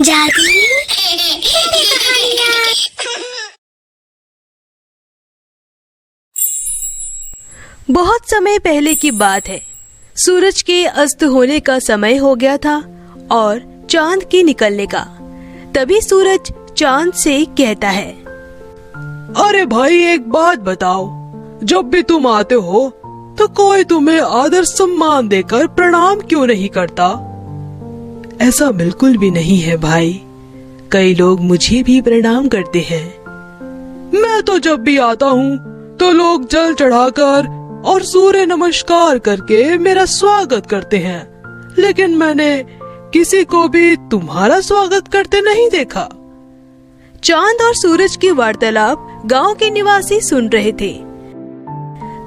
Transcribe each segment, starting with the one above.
जादू बहुत समय पहले की बात है। सूरज के अस्त होने का समय हो गया था और चांद के निकलने का। तभी सूरज चांद से कहता है, अरे भाई एक बात बताओ, जब भी तुम आते हो तो कोई तुम्हें आदर सम्मान देकर प्रणाम क्यों नहीं करता? ऐसा बिल्कुल भी नहीं है भाई, कई लोग मुझे भी प्रणाम करते हैं। मैं तो जब भी आता हूँ तो लोग जल चढ़ाकर और सूर्य नमस्कार करके मेरा स्वागत करते हैं, लेकिन मैंने किसी को भी तुम्हारा स्वागत करते नहीं देखा। चांद और सूरज की वार्तालाप गांव के निवासी सुन रहे थे।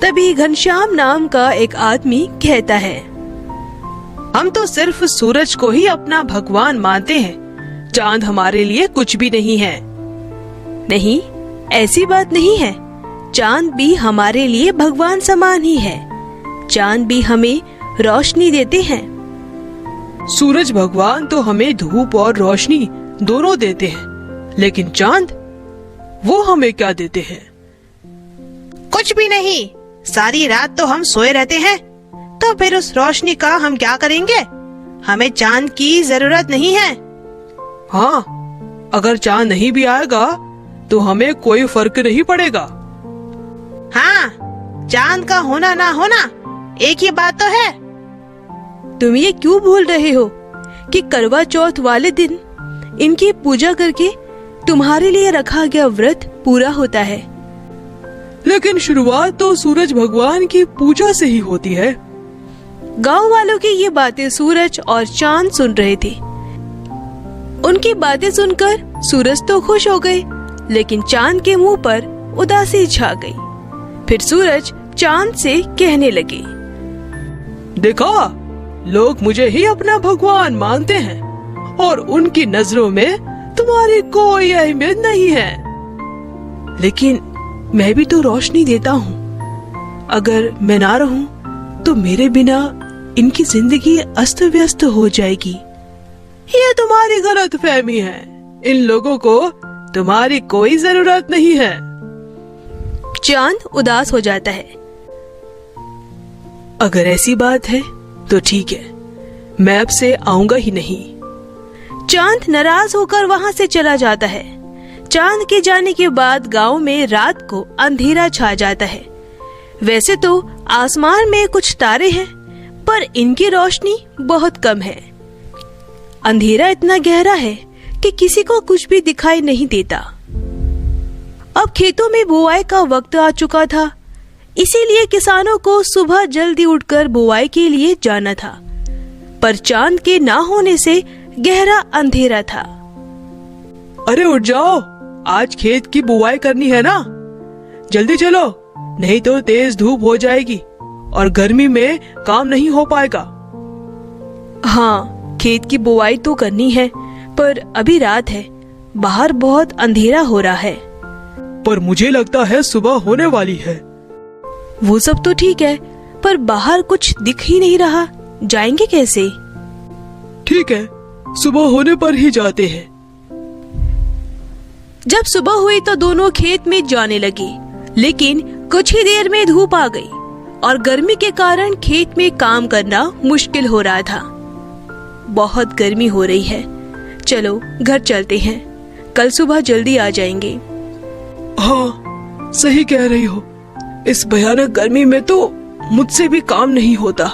तभी घनश्याम नाम का एक आदमी कहता है, हम तो सिर्फ सूरज को ही अपना भगवान मानते हैं, चांद हमारे लिए कुछ भी नहीं है। नहीं, ऐसी बात नहीं है। चांद भी हमारे लिए भगवान समान ही है। चांद भी हमें रोशनी देते हैं। सूरज भगवान तो हमें धूप और रोशनी दोनों देते हैं, लेकिन चांद वो हमें क्या देते हैं? कुछ भी नहीं, सारी रात तो हम सोए रहते हैं, तो फिर उस रोशनी का हम क्या करेंगे? हमें चांद की जरूरत नहीं है। हाँ, अगर चांद नहीं भी आएगा तो हमें कोई फर्क नहीं पड़ेगा। हाँ, चांद का होना ना होना एक ही बात तो है। तुम ये क्यों भूल रहे हो कि करवा चौथ वाले दिन इनकी पूजा करके तुम्हारे लिए रखा गया व्रत पूरा होता है। लेकिन शुरुआत तो सूरज भगवान की पूजा से ही होती है। गांव वालों की ये बातें सूरज और चांद सुन रहे थे। उनकी बातें सुनकर सूरज तो खुश हो गए, लेकिन चांद के मुंह पर उदासी छा गई। फिर सूरज चांद से कहने लगे, देखा, लोग मुझे ही अपना भगवान मानते हैं और उनकी नजरों में तुम्हारी कोई अहमियत नहीं है। लेकिन मैं भी तो रोशनी देता हूँ। अगर मैं ना रहूं तो मेरे बिना इनकी जिंदगी अस्त व्यस्त हो जाएगी। ये तुम्हारी गलतफहमी है। इन लोगों को तुम्हारी कोई जरूरत नहीं है। चांद उदास हो जाता है। अगर ऐसी बात है तो ठीक है, मैं अब से आऊंगा ही नहीं। चांद नाराज होकर वहाँ से चला जाता है। चांद के जाने के बाद गांव में रात को अंधेरा छा जाता है। वैसे तो आसमान में कुछ तारे हैं, पर इनकी रोशनी बहुत कम है। अंधेरा इतना गहरा है कि किसी को कुछ भी दिखाई नहीं देता। अब खेतों में बुआई का वक्त आ चुका था, इसीलिए किसानों को सुबह जल्दी उठकर बुआई के लिए जाना था। पर चांद के ना होने से गहरा अंधेरा था। अरे उठ जाओ, आज खेत की बुआई करनी है ना, जल्दी चलो, नहीं तो तेज धूप हो जाएगी और गर्मी में काम नहीं हो पाएगा। हाँ, खेत की बुआई तो करनी है, पर अभी रात है, बाहर बहुत अंधेरा हो रहा है। पर मुझे लगता है सुबह होने वाली है। वो सब तो ठीक है, पर बाहर कुछ दिख ही नहीं रहा, जाएंगे कैसे? ठीक है, सुबह होने पर ही जाते हैं। जब सुबह हुई तो दोनों खेत में जाने लगे, लेकिन कुछ ही देर में धूप आ गई और गर्मी के कारण खेत में काम करना मुश्किल हो रहा था। बहुत गर्मी हो रही है, चलो घर चलते हैं, कल सुबह जल्दी आ जाएंगे। हाँ, सही कह रही हो, इस भयानक गर्मी में तो मुझसे भी काम नहीं होता।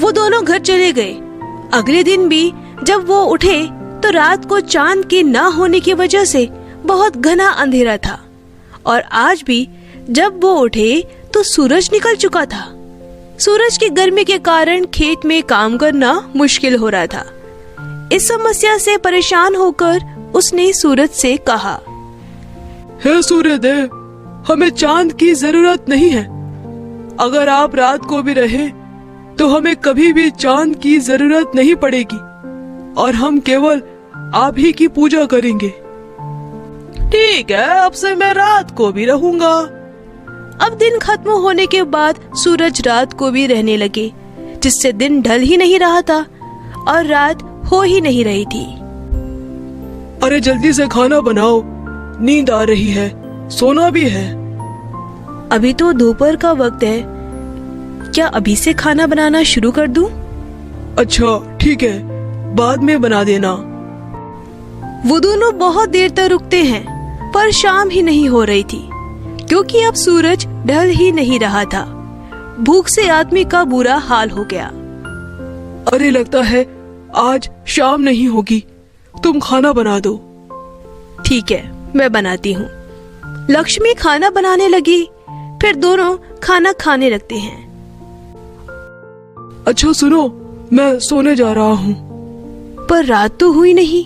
वो दोनों घर चले गए। अगले दिन भी जब वो उठे तो रात को चांद के ना होने की वजह से बहुत घना अंधेरा था, और आज भी जब वो उठे तो सूरज निकल चुका था। सूरज की गर्मी के कारण खेत में काम करना मुश्किल हो रहा था। इस समस्या से परेशान होकर उसने सूरज से कहा, हे सूर्यदेव, हमें चांद की जरूरत नहीं है। अगर आप रात को भी रहे तो हमें कभी भी चांद की जरूरत नहीं पड़ेगी और हम केवल आप ही की पूजा करेंगे। ठीक है, अब से मैं रात को भी रहूंगा। अब दिन खत्म होने के बाद सूरज रात को भी रहने लगे, जिससे दिन ढल ही नहीं रहा था और रात हो ही नहीं रही थी। अरे जल्दी से खाना बनाओ, नींद आ रही है, सोना भी है। अभी तो दोपहर का वक्त है, क्या अभी से खाना बनाना शुरू कर दूं? अच्छा ठीक है, बाद में बना देना। वो दोनों बहुत देर तक रुकते हैं, पर शाम ही नहीं हो रही थी, क्योंकि अब सूरज ढल ही नहीं रहा था। भूख से आदमी का बुरा हाल हो गया। अरे लगता है आज शाम नहीं होगी, तुम खाना बना दो। ठीक है, मैं बनाती हूँ। लक्ष्मी खाना बनाने लगी, फिर दोनों खाना खाने लगते हैं। अच्छा सुनो, मैं सोने जा रहा हूँ। पर रात तो हुई नहीं।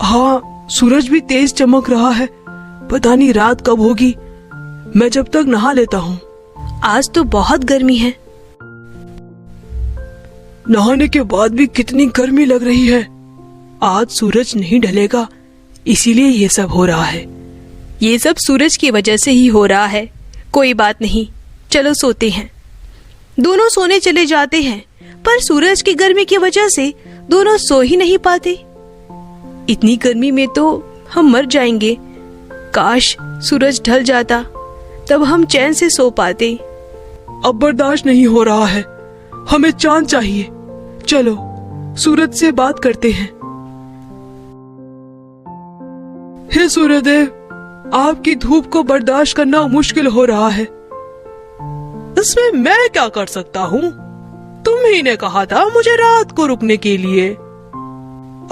हाँ, सूरज भी तेज चमक रहा है, पता नहीं रात कब होगी। मैं जब तक नहा लेता हूँ। आज तो बहुत गर्मी है। नहाने के बाद भी कितनी गर्मी लग रही है। आज सूरज नहीं ढलेगा, इसीलिए ये सब हो रहा है। ये सब सूरज की वजह से ही हो रहा है। कोई बात नहीं, चलो सोते हैं। दोनों सोने चले जाते हैं, पर सूरज की गर्मी की वजह से दोनों सो ही नहीं पाते। इतनी गर्मी में तो हम मर जाएंगे। काश सूरज ढल जाता, तब हम चैन से सो पाते। अब बर्दाश्त नहीं हो रहा है, हमें चांद चाहिए। चलो सूरज से बात करते हैं। हे सूर्यदेव, आपकी धूप को बर्दाश्त करना मुश्किल हो रहा है। इसमें मैं क्या कर सकता हूँ? तुम ही ने कहा था मुझे रात को रुकने के लिए।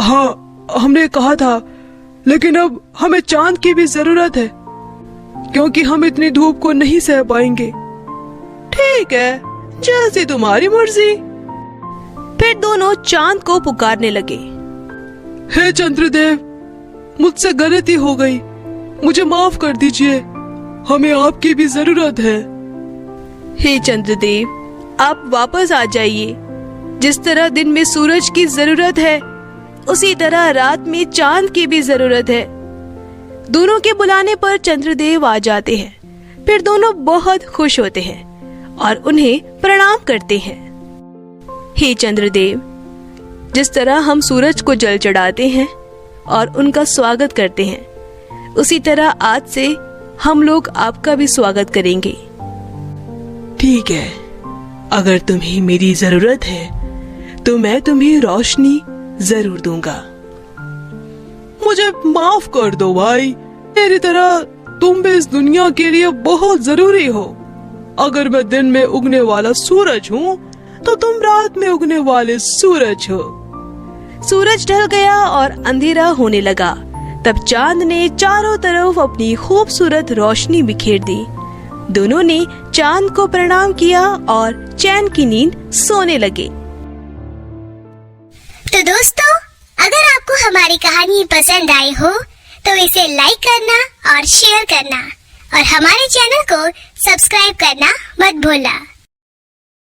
हाँ, हमने कहा था, लेकिन अब हमें चांद की भी जरूरत है, क्योंकि हम इतनी धूप को नहीं सह पाएंगे। ठीक है, जैसी तुम्हारी मर्जी। फिर दोनों चांद को पुकारने लगे। हे चंद्रदेव, मुझसे गलती हो गई, मुझे माफ कर दीजिए, हमें आपकी भी जरूरत है। हे चंद्रदेव, आप वापस आ जाइए। जिस तरह दिन में सूरज की जरूरत है, उसी तरह रात में चांद की भी जरूरत है। दोनों के बुलाने पर चंद्रदेव आ जाते हैं। फिर दोनों बहुत खुश होते हैं और उन्हें प्रणाम करते हैं। हे चंद्रदेव, जिस तरह हम सूरज को जल चढ़ाते हैं और उनका स्वागत करते हैं, उसी तरह आज से हम लोग आपका भी स्वागत करेंगे। ठीक है, अगर तुम्हें मेरी जरूरत है तो मैं तुम्हें रोशनी जरूर दूंगा। मुझे माफ कर दो भाई, मेरी तरह तुम भी इस दुनिया के लिए बहुत जरूरी हो। अगर मैं दिन में उगने वाला सूरज हूँ, तो तुम रात में उगने वाले सूरज हो। सूरज ढल गया और अंधेरा होने लगा। तब चांद ने चारों तरफ अपनी खूबसूरत रोशनी बिखेर दी। दोनों ने चांद को प्रणाम किया और चैन की नींद सोने लगे। तो दोस्तों, अगर आपको हमारी कहानी पसंद आई हो तो इसे लाइक करना और शेयर करना और हमारे चैनल को सब्सक्राइब करना मत भूलना।